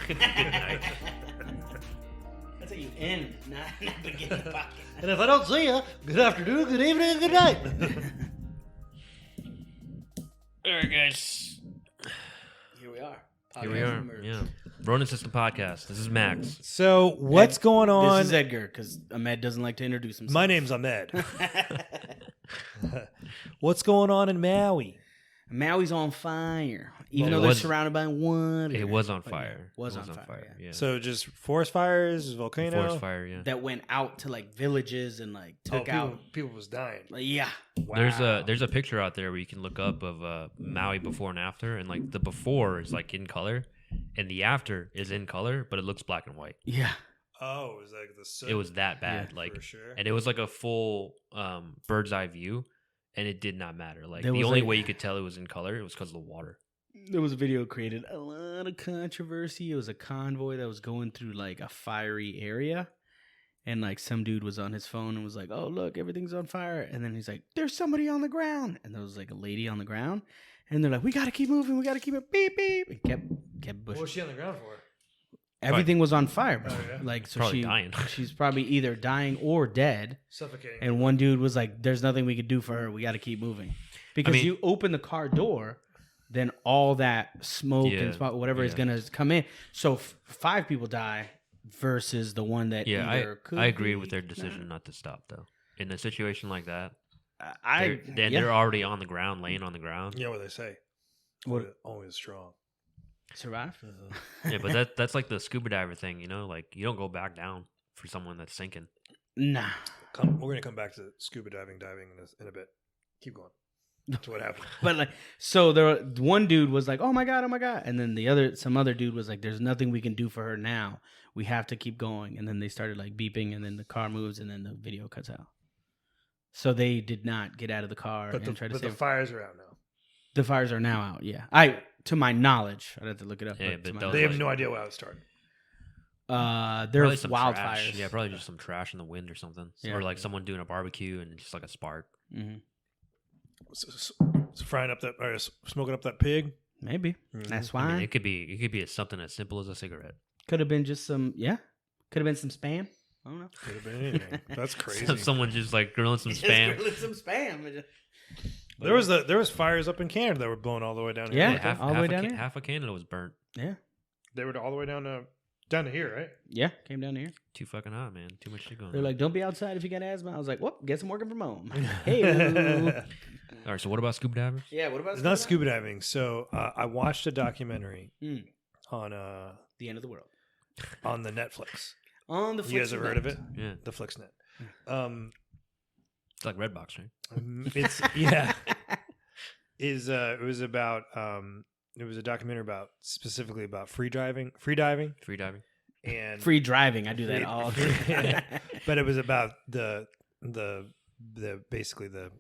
Good night. That's how you end, not begin the podcast. And if I don't see you, good afternoon, good evening, and good night. All right, guys. Here we are. Here we are. Yeah. Ronin System podcast. This is Max. So what's going on? This is Edgar, because Ahmed doesn't like to introduce himself. My name's Ahmed. What's going on in Maui? Maui's on fire, even Well, though they're surrounded by water. It was on fire. Was on fire, Yeah. So just forest fires, volcano? Forest fire. Yeah. That went out to like villages and like took out. People was dying. Like, yeah. Wow. There's a picture out there where you can look up of Maui before and after, and like the before is like in color, and the after is in color, but it looks black and white. Yeah. Oh, it was like the sun. It was that bad, like, for sure. and it was like a full bird's eye view, and it did not matter. Like There the was, only like- way you could tell it was in color, it was because of the water. There was a video created a lot of controversy. It was a convoy that was going through like a fiery area. And like some dude was on his phone and was like, "Oh, look, everything's on fire." And then he's like, "There's somebody on the ground." And there was like a lady on the ground. And they're like, "We got to keep moving. We got to keep it beep, beep." And kept What pushing. was she on the ground for? Everything was on fire, bro. Oh, yeah? Like, so Probably dying. she's probably either dying or dead. Suffocating. And one dude was like, "There's nothing we could do for her. We got to keep moving." Because mean- you open the car door, then all that smoke Yeah, and whatever is yeah. going to come in. So 5 people die versus the one that Yeah, either could I agree be- with their decision not to stop though. In a situation like that, Yeah. they're already on the ground, laying on the ground. You know what they say? What- Always strong. survive. Yeah, but that's like the scuba diver thing, you know. Like you don't go back down for someone that's sinking. Nah. We're going to come back to scuba diving in a bit. Keep going. That's what happened. But like, so one dude was like, "Oh my god, and then some other dude was like, "There's nothing we can do for her now. We have to keep going." And then they started like beeping, and then the car moves, and then the video cuts out. So they did not get out of the car But and try to the save. fires are out now. The fires are now out. Yeah, to my knowledge, I'd have to look it up. Yeah, to but my those- They knowledge. have no idea how it started. They're Probably some wildfires. trash. Yeah, probably just some trash in the wind or something, Yeah. or like someone doing a barbecue and just like a spark. Mhm. So frying up that, or smoking up that pig. Maybe Mhm. that's I why. mean, it could be something as simple as a cigarette. Could have been just some. Yeah, could have been some spam. I don't know. Could have been anything. That's crazy. Someone just like grilling some spam. Some spam. There was fires up in Canada that were blown all the way down here. Yeah. weren't they? all the way down here? half of Canada was burnt. Yeah. They were all the way down to here, right? Yeah. Came down here. Too fucking hot, man. Too much shit going They're on. like, "Don't be outside if you got asthma." I was like, "Whoop, guess I'm working from home." Hey. All right, so what about scuba divers? Yeah. What about It's not scuba diving. So I watched a documentary Mm. on The end of the world on the Netflix. on the. You guys have heard of it? Yeah, The Flixnet. it's like Redbox, right? It's yeah. It was about it was a documentary about specifically about free diving, Free diving. and Free driving. I do that Free- all. yeah. But it was about the basically the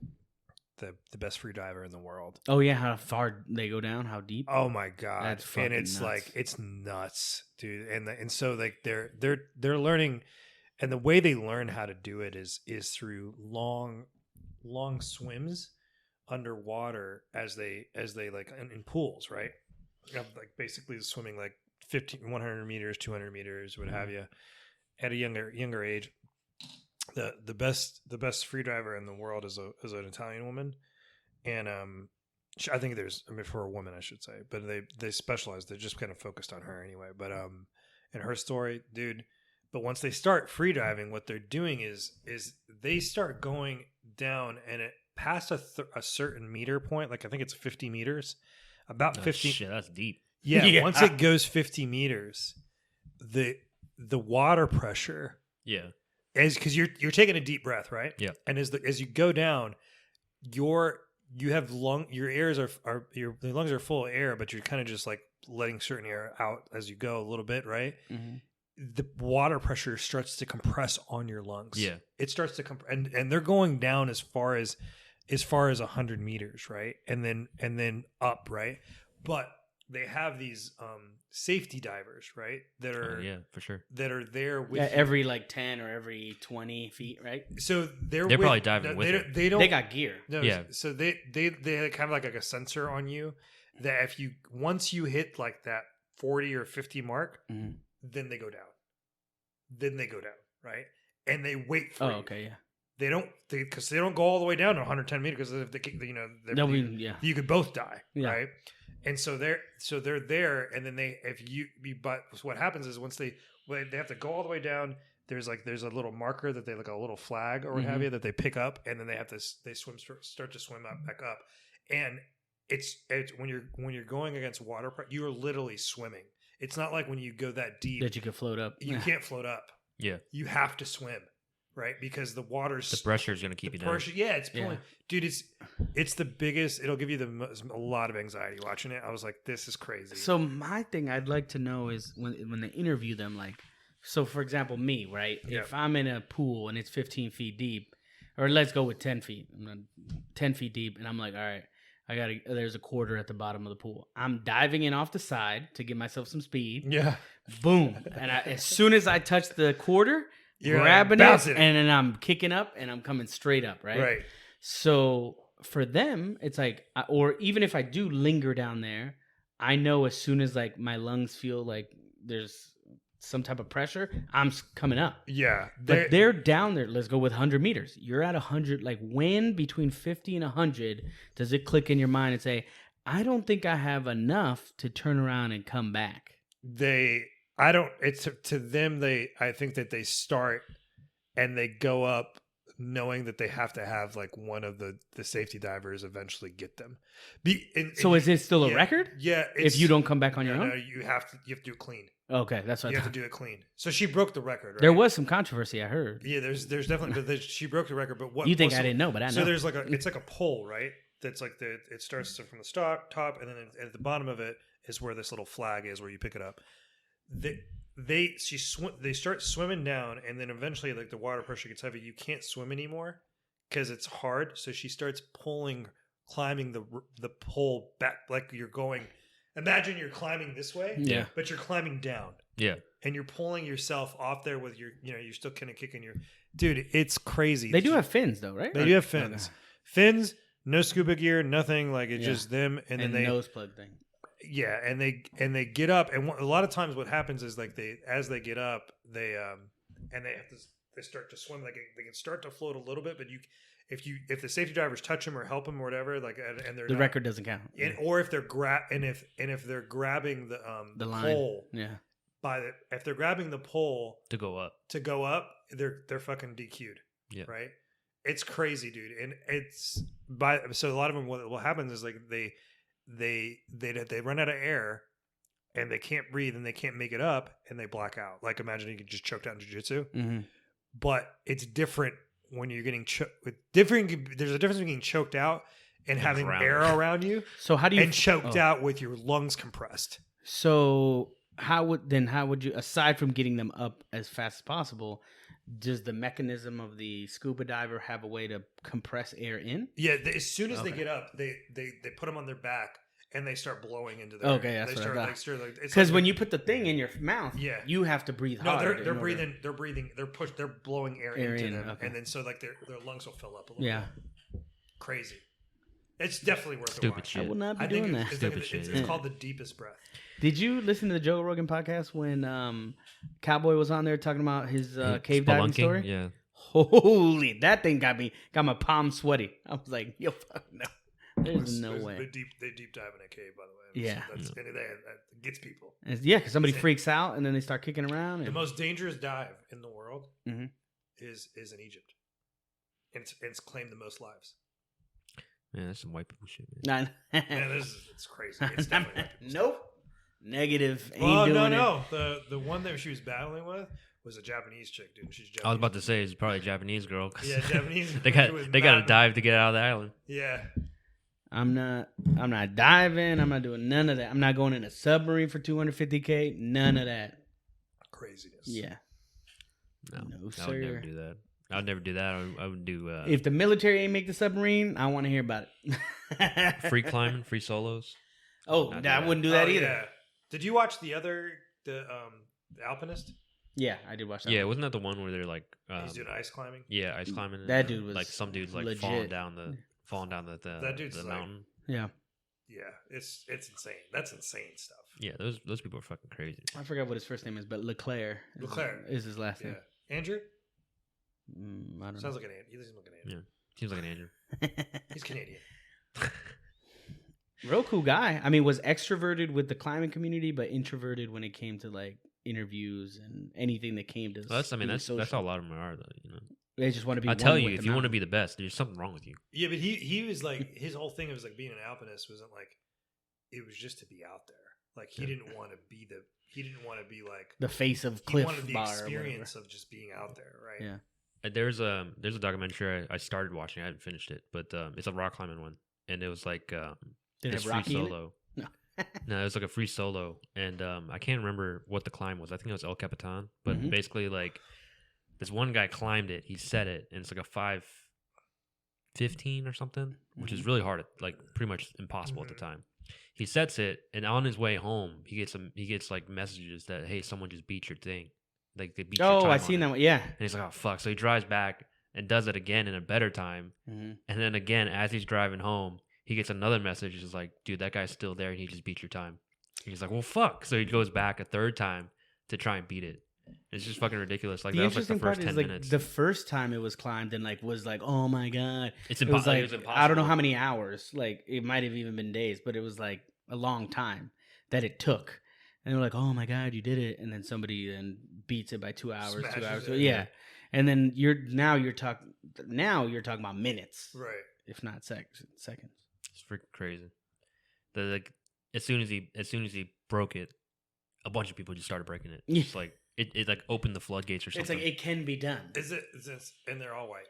best free diver in the world. Oh yeah, how far they go down? How deep? Oh my god! That's And fucking it's nuts. like it's nuts, dude. And so like they're learning, and the way they learn how to do it is through long swims underwater as they like in pools, right? Like basically swimming like 100 meters, 200 meters, what have you, at a younger age. The best free diver in the world is an Italian woman, and I think for a woman I should say, but they specialize. They're just kind of focused on her anyway. But in her story, dude. But once they start free diving, what they're doing is they start going down, and it past a certain meter point, like I think it's 50 meters, about 50. Shit, that's deep. Yeah, Yeah. once it goes 50 meters, the water pressure. Yeah, Because you're taking a deep breath, right? Yeah. And as you go down, your lungs are full of air, but you're kind of just like letting certain air out as you go a little bit, right? Mhm. The water pressure starts to compress on your lungs. Yeah. It starts to and they're going down as far as 100 meters, right? And then up, right? But they have these safety divers, right? That are yeah, for sure. that are there with Yeah, you. every like 10 or every 20 feet, right? So they're probably diving no, with they, it. don't- they don't. They got gear. No, Yeah. So they have kind of like a sensor on you that if you once you hit like that 40 or 50 mark, Mhm. then they go down. Then they go down, right? And they wait for Oh, you. okay, yeah. They don't because they don't go all the way down to 110 meters because if they No, yeah. you could both die, Yeah. right? And so they're there, and then but what happens is when they have to go all the way down. There's a little marker that they like a little flag or what have you that they pick up, and then they start to swim back up, and it's when you're going against water, you are literally swimming. It's not like when you go that deep That you could float up. you can't float up. Yeah. You have to swim, right? Because the water's The pressure is going to keep you down. pressure. Yeah, it's pulling. Yeah. Dude, it's the biggest. It'll give you a lot of anxiety watching it. I was like, this is crazy. So my thing I'd like to know is when they interview them, like, so for example, me, right? Yeah. If I'm in a pool and it's 15 feet deep, or let's go with 10 feet, 10 feet deep, and I'm like, all right, there's a quarter at the bottom of the pool. I'm diving in off the side to give myself some speed. yeah, Boom. And as soon as I touch the quarter, You're grabbing bouncing it, and then I'm kicking up and I'm coming straight up, right? right. So for them, it's like, or even if I do linger down there, I know as soon as like my lungs feel like there's some type of pressure, I'm coming up. Yeah, But they're down there. Let's go with 100 meters. You're at 100. Like when between 50 and 100 does it click in your mind and say, I don't think I have enough to turn around and come back? I don't. It's to them. I think that they start and they go up knowing that they have to have like one of the safety divers eventually get them. Is it still a record? Yeah. If you don't come back on your own? No, you have to do it clean. Okay, that's what You I have thought. to do it clean. So she broke the record. Right? There was some controversy, I heard. Yeah, there's definitely, but she broke the record. But what You think I didn't know, but I know. So there's like it's like a pole, right? That's like it starts from the top, and then at the bottom of it is where this little flag is, where you pick it up. They start swimming down, and then eventually, like the water pressure gets heavy. You can't swim anymore because it's hard. So she starts climbing the pole back, like you're going. Imagine you're climbing this way, Yeah. but you're climbing down. Yeah. And you're pulling yourself off there with you're still kind of kicking your dude. It's crazy. They do have fins, though, right? They do have fins. Okay. Fins, no scuba gear, nothing. Like it's Yeah. just them, and then they nose plug thing. yeah, and they get up, and a lot of times what happens is like as they get up, they start to swim. Like they can start to float a little bit, but if the safety divers touch them or help them or whatever, like and they're The record doesn't count. or if they're if they're grabbing the line. pole Yeah. if they're grabbing the pole To go up. they're fucking DQ'd. Yeah. Right. It's crazy, dude, and so a lot of them what happens is like they run out of air and they can't breathe and they can't make it up and they black out. Like imagine you could just choke out in jiu-jitsu, but it's different when you're getting there's a difference between getting choked out and having drowning. air around you. So how do you and choked out with your lungs compressed. So how would you, aside from getting them up as fast as possible, does the mechanism of the scuba diver have a way to compress air in? Yeah, as soon as they Okay. get up, they put them on their back and they start blowing into the Okay, air. that's They what I start, thought. it's Because like when you put the thing in your mouth, Yeah. you have to breathe no, hard. they're breathing, they're blowing air into them, okay. and then so like their lungs will fill up a little Yeah. bit. Crazy. It's definitely worth the Stupid watch. shit. I will not be I think doing that. Stupid shit, it's yeah. called The Deepest Breath. Did you listen to the Joe Rogan podcast when Cowboy was on there talking about his cave diving Spelunking, story? Yeah. Holy, that thing got my palms sweaty. I was like, yo, fuck no. There's no way. They deep dive in a cave, by the way. Yeah. and that gets people. Yeah, because somebody freaks out and then they start kicking around. The And, most dangerous dive in the world Mhm. is in Egypt. It's claimed the most lives. Man, that's some white people shit, man. Man, it's crazy. It's definitely white people stuff. Nope. Negative. Ain't Well, doing it. no. The one that she was battling with was a Japanese chick, dude. She's Japanese. I was about to say it's probably a Japanese girl. 'cause Yeah, Japanese. they got to dive to get out of the island. Yeah. I'm not diving. I'm not doing none of that. I'm not going in a submarine for $250K. None of that. Craziness. Yeah. No, No, I would sir. never do that. I would never do that. I would do If the military ain't make the submarine, I want to hear about it. free climbing, free solos. Oh, not do I that. wouldn't do that Oh, either. yeah. Did you watch the Alpinist? Yeah, I did watch that. Yeah, one. wasn't that the one where they're like, He's doing ice climbing. yeah, ice climbing? and, That dude was like some dude's like legit. falling down the That dude's the like- mountain. Yeah, Yeah, it's insane. That's insane stuff. Yeah, those people are fucking crazy. I forgot what his first name is, but Leclerc. is his last Yeah, name. Andrew I don't sounds like an Andrew. He doesn't look like an Andrew. Seems like an Andrew. know. He's Canadian. Real cool guy. I mean, was extroverted with the climbing community, but introverted when it came to like interviews and anything that came to. Well, that's being that's social. how a lot of them are, though. You know, They just want to be. I tell one you, with if the you want to mountain. be the best, there's something wrong with you. Yeah, but he was like his whole thing was like being an alpinist wasn't like it was just to be out there. Like he didn't want to be like the face of he Cliff wanted the Bar. or whatever. experience of just being out there, right? Yeah. There's a documentary I started watching. I haven't finished it, but it's a rock climbing one, and it was like Did it this have free Rocky in it? solo. No. No, it was like a free solo, and I can't remember what the climb was. I think it was El Capitan, but Mhm. basically, like this one guy climbed it. He set it, and it's like a 5:15 or something, which is really hard, like pretty much impossible at the time. He sets it, and on his way home, he gets like messages that hey, someone just beat your thing, like they beat. your Oh, time I on seen it. that one. Yeah. And he's like, oh fuck! So he drives back and does it again in a better time, Mhm. and then again as he's driving home, he gets another message. It's like, dude, that guy's still there, and he just beat your time. And he's like, well, fuck. So he goes back a third time to try and beat it. It's just fucking ridiculous. Like The that was like interesting the first part 10 is like minutes. the first time it was climbed and like was like, oh my god, It's it was like impossible. I don't know how many hours. Like it might have even been days, but it was like a long time that it took. And they're like, oh my god, you did it. And then somebody then beats it by 2 hours, Smashes 2 hours. it, So, yeah. yeah. And then you're talking about minutes, Right. if not seconds. It's freaking crazy. Like as soon as he broke it, a bunch of people just started breaking it. Yeah. It's like it like opened the floodgates or It's something. like it can be done. Is this and they're all white?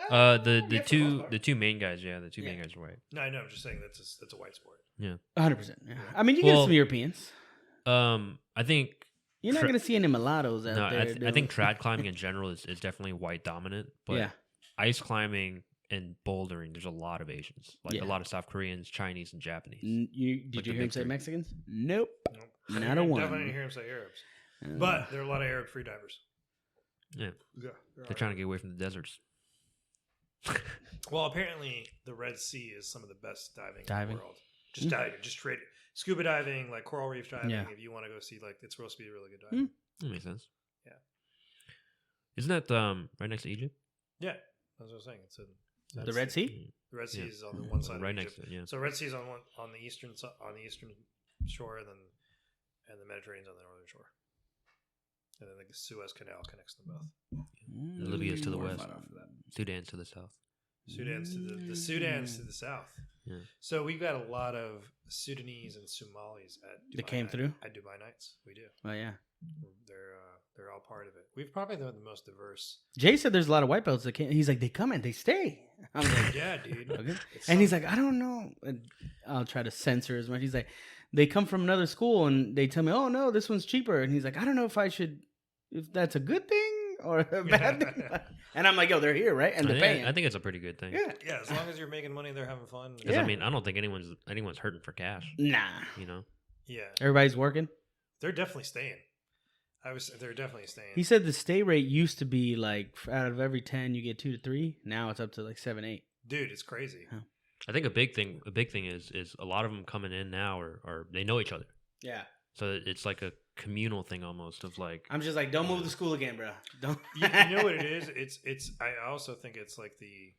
The Yeah, for the most part. two main guys, main guys are white. No, I know. I'm just saying that's a white sport. 100%. Yeah. I mean, you get Well, some Europeans. I think You're not tra- going to see any mulattoes out no, there. I think trad climbing in general is definitely white dominant, but yeah. ice climbing and bouldering, there's a lot of Asians, like Yeah. a lot of South Koreans, Chinese, and Japanese. Did Like you the hear him big say three. Mexicans? Nope. Nope. Not a one. Definitely didn't hear him say Arabs, Uh, but there are a lot of Arab freedivers. Yeah, Yeah. they're trying to get away from the deserts. Well, apparently the Red Sea is some of the best diving in Diving? the world. Just diving, just straight scuba diving, like coral reef diving. Yeah. If you want to go see, like, it's supposed to be a really good dive. That makes sense. Yeah. Isn't that right next to Egypt? Yeah, that's what I was saying. It's the Red Sea? The Red Sea Yeah. is on the one side, right of next Egypt. to it. Yeah. So Red Sea is on the eastern shore, and the Mediterranean's on the northern shore, and then the Suez Canal connects them both. Libya's to the More west. fun off of that. Sudan's to the south. Sudan's to the Sudan's to the south. Yeah. So we've got a lot of Sudanese and Somalis at Dubai That came Night- through? at Dubai Nights. We do. Oh, yeah. They're all part of it. We've probably the most diverse. Jay said there's a lot of white belts that can't. He's like, they come and they stay. I'm like, Yeah, dude. okay. It's And he's some- like, I don't know. And I'll try to censor as much. He's like, they come from another school and they tell me, oh, no, this one's cheaper. And he's like, I don't know if that's a good thing or a bad thing. And I'm like, yo, they're here, right? And they're paying. I think it's a pretty good thing. Yeah. yeah, as long as you're making money, they're having fun. Because Yeah. I mean, I don't think anyone's hurting for cash. Nah. You know. Yeah, Everybody's working. they're definitely staying. They're definitely staying. He said the stay rate used to be like out of every 10, you get 2 to 3. Now it's up to like 7, 8. Dude, it's crazy. I think a big thing is a lot of them coming in now or they know each other. Yeah. So it's like a communal thing almost of like I'm just like, don't move to school again, bro. Don't. You know what it is? It's. I also think it's like the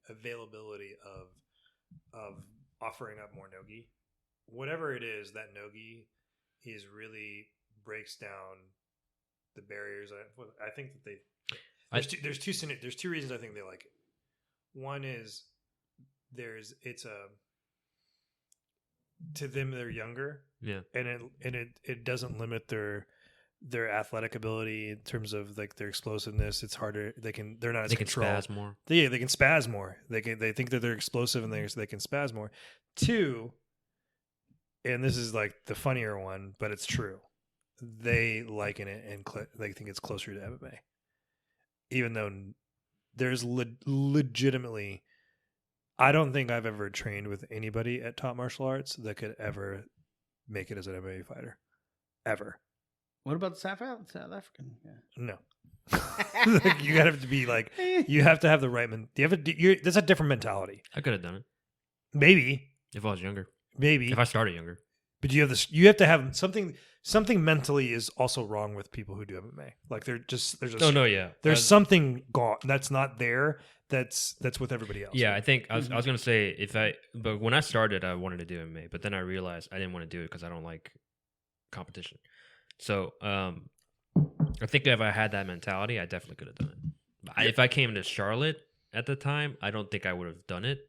availability of offering up more nogi. Whatever it is, that nogi is really breaks down the barriers. I think that there's two reasons I think they like it. One is to them they're younger, yeah. and it doesn't limit their athletic ability in terms of like their explosiveness. It's harder. They're not as They can controlled. spaz more. Yeah, they can spaz more. They think that they're explosive and they can spaz more. Two, and this is like the funnier one, but it's true. They liken it and they think it's closer to MMA, even though there's legitimately I don't think I've ever trained with anybody at top martial arts that could ever make it as an MMA fighter, ever. What about the South African? Yeah. No. Like, you gotta have to be like, you have to have the right there's a different mentality. I could have done it Maybe, if I was younger. maybe, If I started younger. but you have this. You have to have something. Something mentally is also wrong with people who do MMA. Like there's Oh no, yeah. there's something gone that's not there. That's with everybody else. Yeah, I think I was gonna say but when I started, I wanted to do MMA, but then I realized I didn't want to do it because I don't like competition. So I think if I had that mentality, I definitely could have done it. If I came to Charlotte at the time, I don't think I would have done it.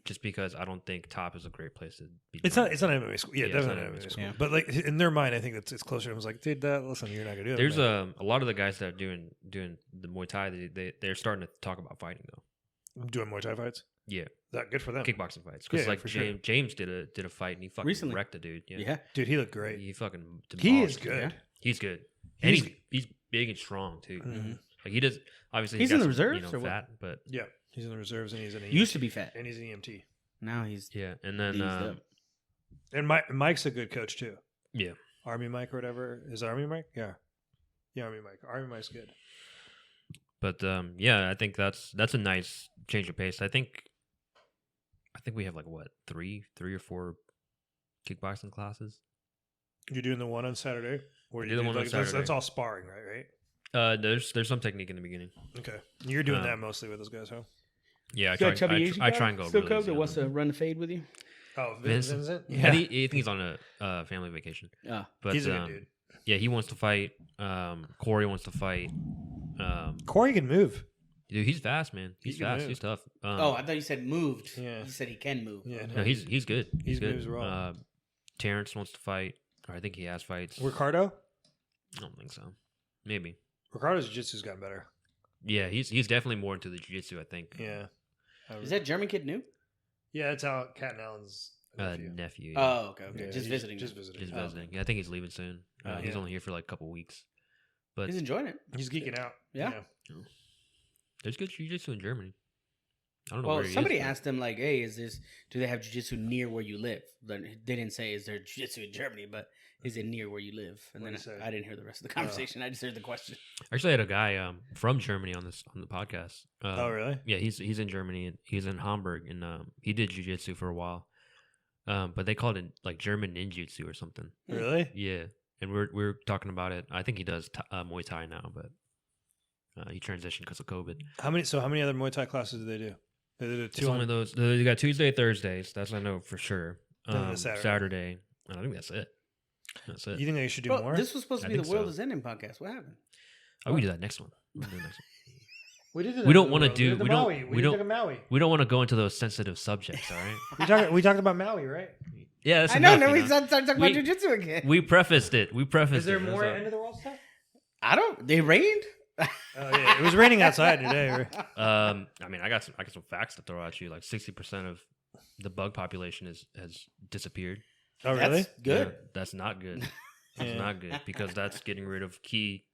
Just because I don't think top is a great place to be. It's not an MMA school. Yeah, Yeah, it's definitely not not an an MMA MMA school. school. But like in their mind, I think it's closer. I was like, dude, listen, you're not gonna do it. There's a lot of the guys that are doing the Muay Thai. They're starting to talk about fighting though. doing Muay Thai fights. Yeah, That good for them. kickboxing fights. Because Yeah, like for sure. James did a fight and he fucking Recently. wrecked a dude. Yeah, Yeah. Dude, he looked great. He fucking He is demolished him. good. Yeah. He's good. And He's- he's big and strong too. Mhm. Like he does. Obviously, He's got in the some, reserves or what? fat, but Yeah, he's in the reserves and he's an Used to be fat. and he's an EMT. Now he's yeah. And then eased up. And Mike's a good coach too. yeah. Army Mike or whatever. Is it Army Mike? Yeah. Yeah, Army Mike. Army Mike's good. But yeah, I think that's a nice change of pace. I think we have like what three or four kickboxing classes. You're doing the one on Saturday? Or I you do the do one on like, that's Saturday. all sparring, right? There's some technique in the beginning. Okay. You're doing Um, that mostly with those guys, huh? Yeah, You got a chubby Asian I guy try and go still really comes easy that on wants them. to run the fade with you. Oh, Vince? Vincent? I think he's on a family vacation. Oh, But He's a good dude. yeah, he wants to fight. Corey wants to fight. Corey can move. Dude, he's fast, man. He He's can fast. move. He's tough. oh, I thought you said moved. Yeah. You said he can move. Yeah, no, he's good. He's He good. moves well. Terrence wants to fight, or I think he has fights. Ricardo? I don't think so. Maybe. Ricardo's jiu-jitsu's gotten better. Yeah, he's definitely more into the jiu-jitsu, I think. Yeah. Is that German kid new? Yeah, it's out. Cat and Allen's nephew. Nephew. Oh, okay. Yeah, Just he's visiting. Just now. visiting. Just Oh, visiting. Yeah, I think he's leaving soon. Oh, He's yeah. only here for like a couple weeks. But He's enjoying it. He's geeking out. Yeah? there's good jiu-jitsu in Germany. I don't know Well, where he somebody is, but- asked him like, "Hey, do they have jujitsu near where you live?" They didn't say is there jujitsu in Germany, but is it near where you live? And What'd then he say? I didn't hear the rest of the conversation. I just heard the question. I actually had a guy from Germany on the podcast. Oh, really? Yeah, he's in Germany and he's in Hamburg and he did jiu-jitsu for a while. But they called it like German ninjutsu or something. Really? Yeah, and we're talking about it. I think he does Muay Thai now, but he transitioned because of COVID. How many other Muay Thai classes do they do? They did It's only those. They got Tuesday, Thursdays. That's I know for sure. Then the Saturday. Saturday. I think that's it. That's it. You think they should do Bro, more? this was supposed to I be the think World so. Is Ending podcast. What happened? Oh, we do that next one. We'll do next one. did We don't wanna do- the we don't- Maui. we don't- talk Maui. We don't want to go into those sensitive subjects. All right. We talked about Maui, right? Yeah, that's I know. enough, Now you we know? started talking We- about jujitsu again. We prefaced it. We prefaced Is there it. more That's end of the world stuff? I don't. They rained. Oh yeah, it was raining outside today. Right? all. I mean, I got some facts to throw at you. Like 60% of the bug population has disappeared. Oh really? That's good. Yeah, that's not good. That's Yeah. not good because that's getting rid of key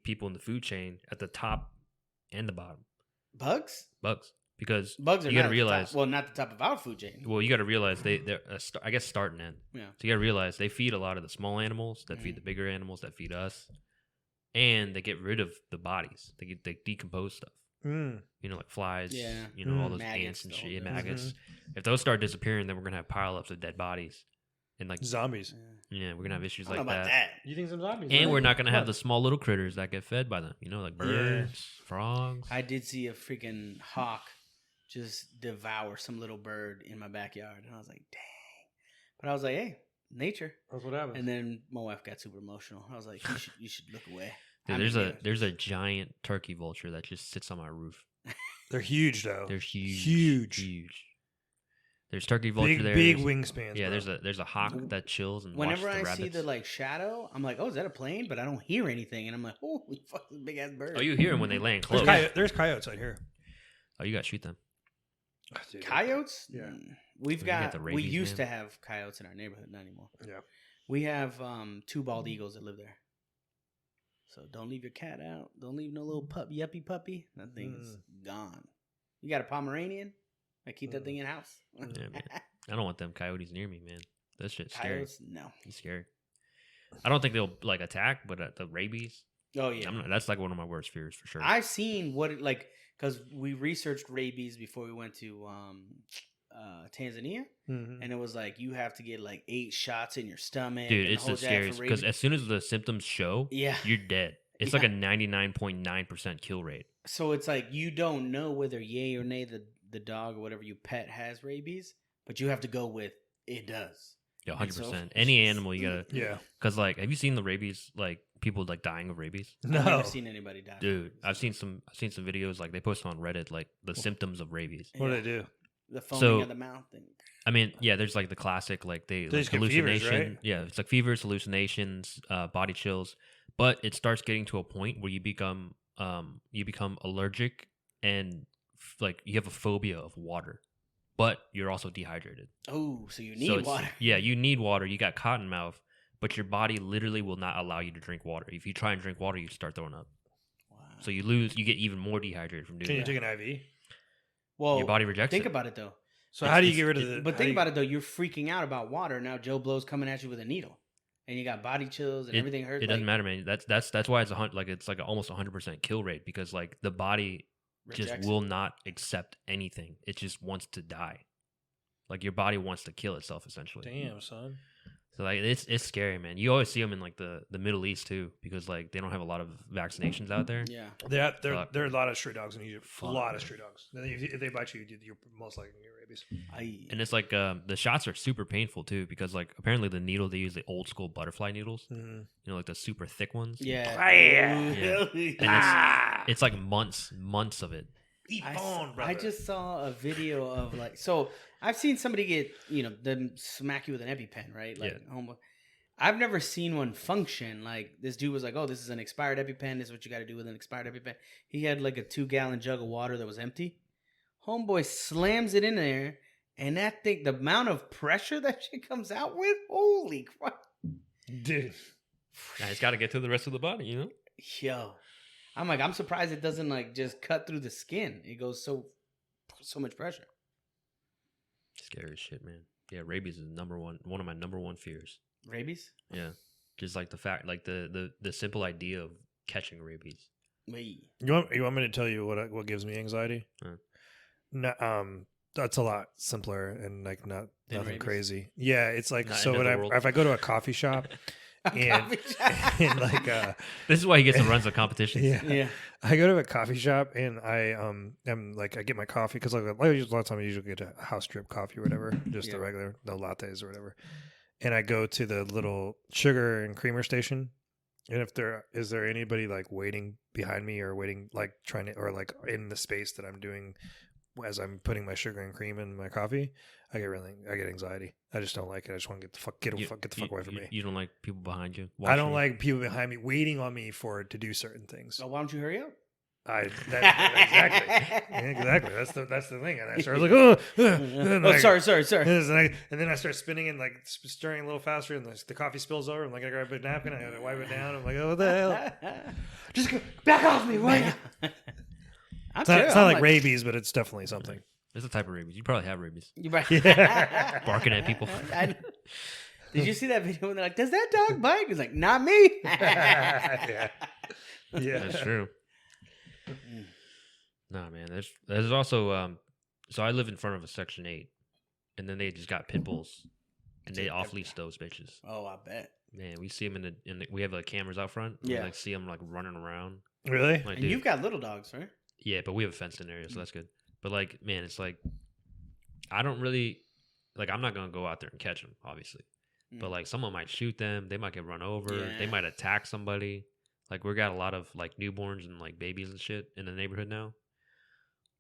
people in the food chain at the top and the bottom. Bugs. Bugs, because Bugs are you not got to at the realize. top. Well, not the top of our food chain. Well, you got to realize they're I guess start and end. Yeah. So you got to realize they feed a lot of the small animals that feed the bigger animals that feed us, and they get rid of the bodies. They decompose stuff. Mm. You know, like flies. Yeah. You know, all Mm. those Maggots, ants and the whole shit, thing. maggots. If those start disappearing, then we're gonna have pileups of dead bodies, and like Zombies. yeah, we're gonna have issues I don't like know about that. that. You think some zombies? And right? we're not gonna have What? the small little critters that get fed by them. You know, like birds, frogs. I did see a freaking hawk just devour some little bird in my backyard, and I was like, "Dang!" But I was like, "Hey, nature." That's what happens. And then my wife got super emotional. I was like, "You should look away." Dude, I'm there's here. a giant turkey vulture that just sits on my roof. They're huge though. They're huge, Huge. huge. There's turkey vulture there. Big There's- wingspans. Yeah, bro. there's a hawk that chills and Whenever watches I the see rabbits. the like shadow, I'm like, "Oh, is that a plane?" But I don't hear anything, and I'm like, "Holy fuck, this big ass bird!" Oh, you hear them when they land close. There's coyotes out here. Oh, you got to shoot them. Dude. Coyotes? Yeah. We've You got got. the We rabies, used man. to have coyotes in our neighborhood, not anymore. Yeah. We have 2 bald eagles that live there. So don't leave your cat out. Don't leave no little yuppie puppy. That thing's gone. You got a Pomeranian? I keep that thing in house. Yeah, man. I don't want them coyotes near me, man. That shit's scary. Coyotes? No. It's scary. I don't think they'll like attack, but the rabies. Oh yeah. That's like one of my worst fears for sure. I've seen what it like because we researched rabies before we went to Tanzania, and it was like you have to get like 8 shots in your stomach. Dude, and it's the hold that for scariest because rabies. as soon as the symptoms show, Yeah. you're dead. It's like a 99.9% kill rate. So it's like you don't know whether yay or nay the dog or whatever you pet has rabies, but you have to go with it does. Yeah, And 100%. so- Any animal you gotta. Yeah. Because like, have you seen the rabies? Like people like dying of rabies. I've No. never seen anybody die. Dude, I've seen some videos like they post on Reddit like the symptoms of rabies. What do they do? The foaming So- of the mouth and I mean, yeah, there's like the classic like they They like, just get fevers, hallucination. right? Yeah, it's like fevers, hallucinations, body chills. But it starts getting to a point where you become allergic and like you have a phobia of water, but you're also dehydrated. oh, so you So need it's- water. Yeah, you need water. You got cotton mouth, but your body literally will not allow you to drink water. If you try and drink water, you start throwing up. Wow. So you get even more dehydrated from doing Can you that. take an IV? Well, Your body rejects think it. about it though. So how do you it's- get rid of the? But think about it though. You're freaking out about water now. Joe Blow's coming at you with a needle, and you got body chills and everything hurts. It doesn't matter, man. That's why it's it's like almost 100% kill rate because like the body just will not accept anything. It just wants to die. Like your body wants to kill itself essentially. Damn, son. So like it's scary, man. You always see them in like the Middle East too because like they don't have a lot of vaccinations out there. Yeah. There Fuck. are a lot of stray dogs in Egypt. Fuck, a lot of man. stray dogs. If they bite you, you're most likely going to get rabies. And it's like the shots are super painful too because like apparently the needle they use the old school butterfly needles, Mhm. you know, like the super thick ones. Yeah. And it's like months of it. Eat I, bone, s- brother. I just saw a video of like so I've seen somebody get them smack you with an EpiPen, right? Like I've never seen one function. Like this dude was like, "Oh, this is an expired EpiPen. This is what you got to do with an expired EpiPen." He had like a 2-gallon jug of water that was empty. Homeboy slams it in there, and that thing, the amount of pressure that shit comes out with, holy crap! Dude. Yeah, it's got to get to the rest of the body, you know. Yo, I'm surprised it doesn't like just cut through the skin. It goes so much pressure. Scary as shit, man. Yeah, rabies is one of my number one fears. Rabies? Yeah, just like the fact, like the simple idea of catching rabies. Wait. You want me to tell you what gives me anxiety? Huh. No, that's a lot simpler and like Than nothing rabies? crazy. Yeah, it's like Not so end of when the world. if I go to a coffee shop and, and like This is why he gets to run the competitions. yeah, Yeah. I go to a coffee shop and I am like I get my coffee because like a lot of time I usually get a house drip coffee or whatever, just Yeah. the regular, no lattes or whatever. And I go to the little sugar and creamer station, and if is there anybody like waiting behind me or waiting like trying to or like in the space that I'm doing as I'm putting my sugar and cream in my coffee, I get anxiety. I just don't like it. I just want to get the fuck away from me. You don't like people behind you. I don't watching you? like people behind me waiting on me to do certain things. So why don't you hurry up? Exactly. That's the thing. And I started like, and like, sorry. and then I start spinning and like stirring a little faster, and the coffee spills over. I'm like, I grab a napkin, I gotta wipe it down. I'm like, oh, what the hell? Just go, back off me, right? It's not like rabies, but it's definitely something. It's a type of rabies. You probably have rabies. You're right. Yeah. Barking at people. Did you see that video when they're like, "Does that dog bite?" He's like, "Not me." Yeah. That's true. Nah, man. There's also so I live in front of a Section 8, and then they just got pit bulls, and they off leash those bitches. Oh, I bet. Man, we see them in the we have cameras out front. Yeah. We, like see them like running around. Really? Like, And dude, you've got little dogs, right? yeah, but we have a fenced in area, so that's good. But like, man, it's like I don't really like. I'm not gonna go out there and catch them, obviously. But like, someone might shoot them. They might get run over. Yeah. They might attack somebody. Like, we got a lot of like newborns and like babies and shit in the neighborhood now.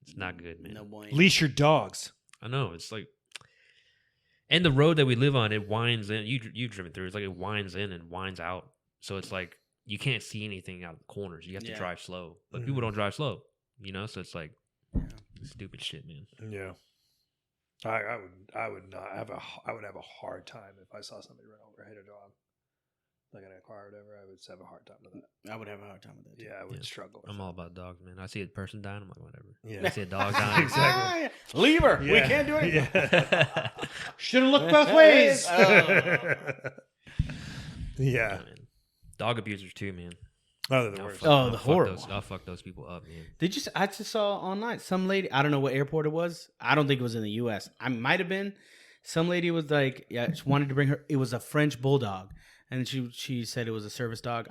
It's not good, man. No boy. Leash your dogs. I know, it's like, and the road that we live on, it winds in. You've driven through. It's like it winds in and winds out. So it's like you can't see anything out of the corners. You have to Yeah. drive slow. But Mhm. people don't drive slow, you know. So it's like stupid shit, man. Yeah. I would not have I would have a hard time if I saw somebody run over hit a dog. like in a car or whatever, I would have a hard time with that. I would have a hard time with that. Too. Yeah, I would struggle. With I'm all about dogs, man. I see a person dying, I'm like, whatever. Yeah. I see a dog dying. Exactly. Leave her. We Yeah. can't do it. Yeah. Shouldn't look both ways. Yeah. Man. Dog abusers too, man. Oh, they're the I'll worst. fuck- Oh, I'll the fuck horrible. I'll fuck those people up, man. Did you? I just saw online some lady. I don't know what airport it was. I don't think it was in the U.S. I might have been. Some lady was like, yeah, she wanted to bring her. It was a French bulldog, and she said it was a service dog.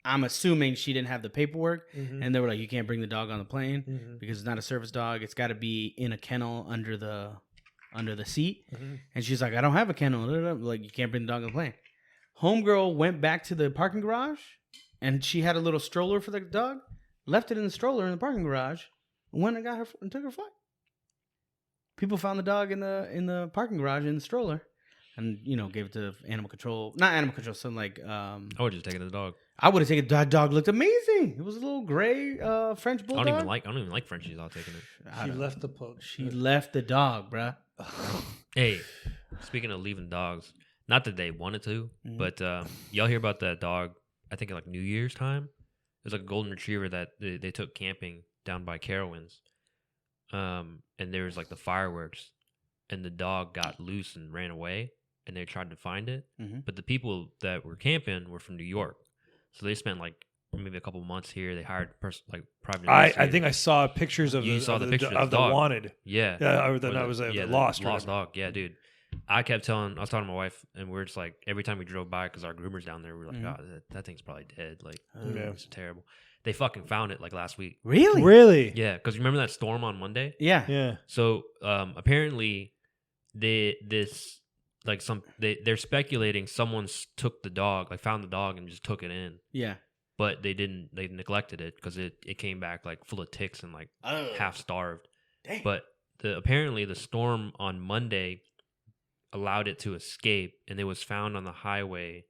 I'm assuming she didn't have the paperwork, Mhm. and they were like, you can't bring the dog on the plane Mhm. because it's not a service dog. It's got to be in a kennel under the seat. Mhm. And she's like, I don't have a kennel. Like, you can't bring the dog on the plane. Homegirl went back to the parking garage, and she had a little stroller for the dog. Left it in the stroller in the parking garage. Went and got her and took her flight. People found the dog in the parking garage in the stroller, and gave it to animal control. Not animal control. Something like I would just take it to the dog. I would have taken that dog. Looked amazing. It was a little gray French I bulldog. don't even like Frenchies. I'll take it. I She don't- left the post. She left the dog, bruh. Hey, speaking of leaving dogs, not that they wanted to, Mhm. but y'all hear about that dog? I think like New Year's time. It was like a golden retriever that they took camping down by Carowinds, and there was like the fireworks, and the dog got loose and ran away, and they tried to find it, Mhm. but the people that were camping were from New York, so they spent like maybe a couple months here. They hired private. I think I saw pictures of You saw the pictures of the dog. wanted. Yeah. Yeah, or Or that was yeah, the the lost. lost whatever. dog. Yeah, dude. I was talking to my wife, and we're just like, every time we drove by, because our groomer's down there, we're like, Mhm. oh, that thing's probably dead. Like, Yeah. it's terrible. They fucking found it like last week. Really? Really? Yeah, because remember that storm on Monday? Yeah. Yeah. So apparently, they're speculating someone took the dog, like found the dog and just took it in, Yeah. but they didn't. They neglected it because it came back like full of ticks and like half starved. Dang. But apparently the storm on Monday allowed it to escape, and it was found on the highway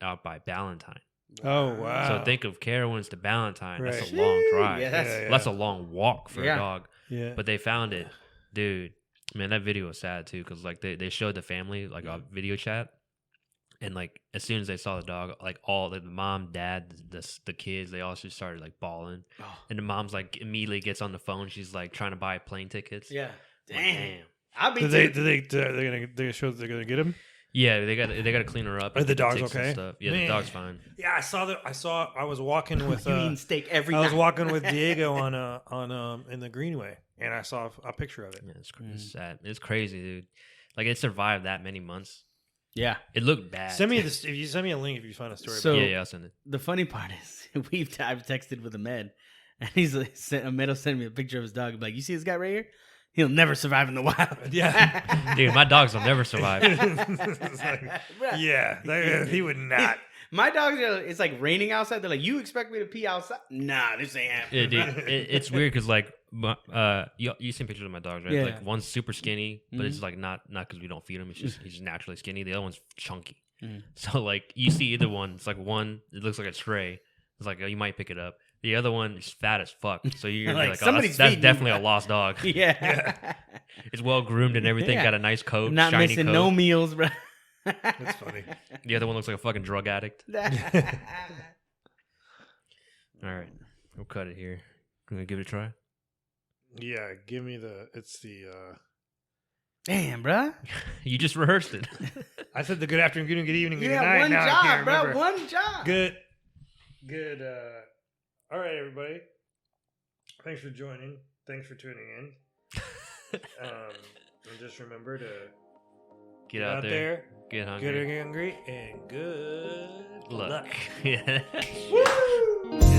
out by Ballantyne. Oh, wow. So think of Carowinds to Ballantyne. That's Right. a long drive. Yeah, that's- Yeah. That's a long walk for Yeah. a dog. Yeah. But they found it, dude. Man, that video was sad too, because like they showed the family like a video chat, and like as soon as they saw the dog, like all the mom, dad, the kids, they all just started like bawling, Oh. and the mom's like immediately gets on the phone. She's like trying to buy plane tickets. Yeah. I'm like, Damn. I'll be. they're gonna show that they're gonna get him. Yeah, they got to clean her up. Are and the get dogs ticks and okay? stuff. Yeah, Man. the dog's fine. Yeah, I was walking with you eating steak every I was night. walking with Diego on in the Greenway, and I saw a picture of it. Yeah, it's sad. It's crazy, dude. Like it survived that many months. Yeah. It looked bad. Send me this. If you send me a link, if you find a story. So- about Yeah, I'll send it. The funny part is, I've texted with Ahmed, and he's like, Ahmed sent me a picture of his dog. Like, you see this guy right here? He'll never survive in the wild. Yeah. Dude, my dogs will never survive. It's like, Bruh. yeah, he would not. My dogs are. It's like raining outside. They're like, you expect me to pee outside? Nah, this ain't Yeah, happening. dude, it's weird because like, you seen pictures of my dogs, right? Yeah. Like one's super skinny, but Mhm. it's like not because we don't feed him. It's just he's just naturally skinny. The other one's chunky. Mhm. So like you see either one, it's like one, it looks like a tray. It's like, oh, you might pick it up. The other one is fat as fuck. So you're Like, like, oh, somebody's that's feeding definitely you. a lost dog. Yeah. It's well groomed and everything. Yeah. Got a nice coat, Not shiny missing coat. no meals, bro. That's funny. The other one looks like a fucking drug addict. All right, we'll cut it here. You gonna give it a try? Yeah, give me the. It's the. Damn, bro. You just rehearsed it. I said the good afternoon, good evening, good Yeah, night. one Now I job, can't bro. remember. One job. Good. All right, everybody. Thanks for joining. Thanks for tuning in. And just remember to Get out there. Get hungry. get hungry, and good Luck. luck. Yeah. Woo!